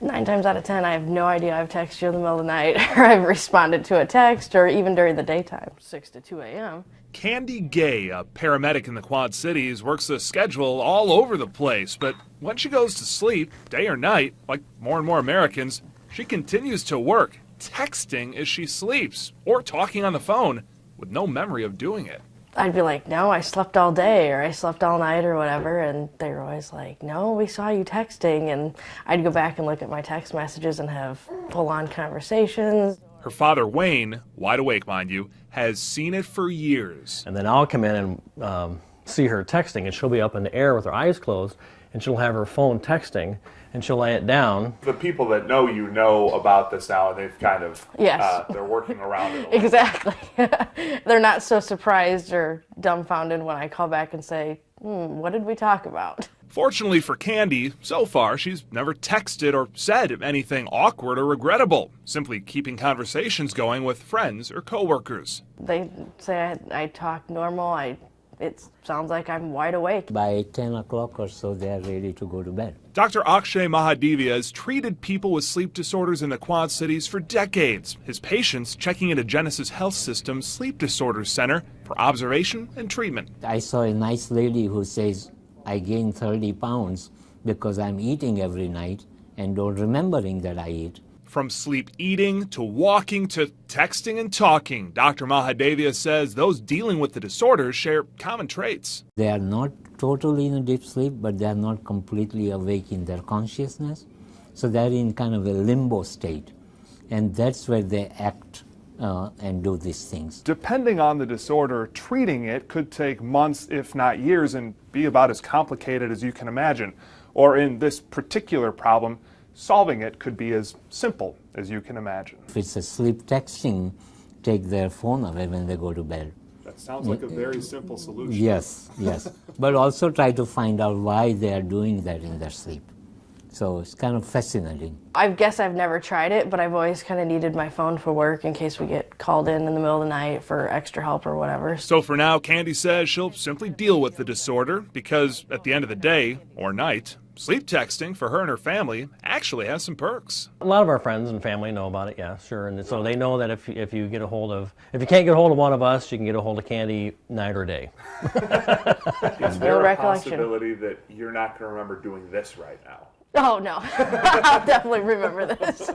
9 times out of 10, I have no idea I've texted you in the middle of the night, or I've responded to a text, or even during the daytime, 6 to 2 a.m. Kandi Gay, a paramedic in the Quad Cities, works a schedule all over the place, but when she goes to sleep, day or night, like more and more Americans, she continues to work, texting as she sleeps, or talking on the phone, with no memory of doing it. I'd be like, no, I slept all day, or I slept all night, or whatever, and they were always like, no, we saw you texting, and I'd go back and look at my text messages and have full-on conversations. Her father, Wayne, wide awake mind you, has seen it for years. And then I'll come in and see her texting, and she'll be up in the air with her eyes closed, and she'll have her phone texting, and she'll lay it down. The people that know you know about this now, and they've kind of, yes. They're working around it. Exactly. They're not so surprised or dumbfounded when I call back and say, what did we talk about? Fortunately for Kandi, so far she's never texted or said anything awkward or regrettable, simply keeping conversations going with friends or coworkers. They say I talk normal. It sounds like I'm wide awake. By 10 o'clock or so, they're ready to go to bed. Dr. Akshay Mahadevia has treated people with sleep disorders in the Quad Cities for decades. His patients checking into Genesis Health System's Sleep Disorders Center for observation and treatment. I saw a nice lady who says, I gained 30 pounds because I'm eating every night and don't remembering that I eat. From sleep eating to walking to texting and talking, Dr. Mahadevia says those dealing with the disorders share common traits. They are not totally in a deep sleep, but they are not completely awake in their consciousness. So they're in kind of a limbo state. And that's where they act and do these things. Depending on the disorder, treating it could take months, if not years, and be about as complicated as you can imagine. Or in this particular problem, solving it could be as simple as you can imagine. If it's a sleep texting, take their phone away when they go to bed. That sounds like a very simple solution. Yes, yes. But also try to find out why they are doing that in their sleep. So it's kind of fascinating. I guess I've never tried it, but I've always kind of needed my phone for work in case we get called in the middle of the night for extra help or whatever. So for now, Kandi says she'll simply deal with the disorder because at the end of the day, or night, sleep texting for her and her family actually has some perks. A lot of our friends and family know about it, yeah, sure. And so they know that if you can't get a hold of one of us, you can get a hold of Kandi night or day. Is there a possibility that you're not going to remember doing this right now? Oh, no. I'll definitely remember this.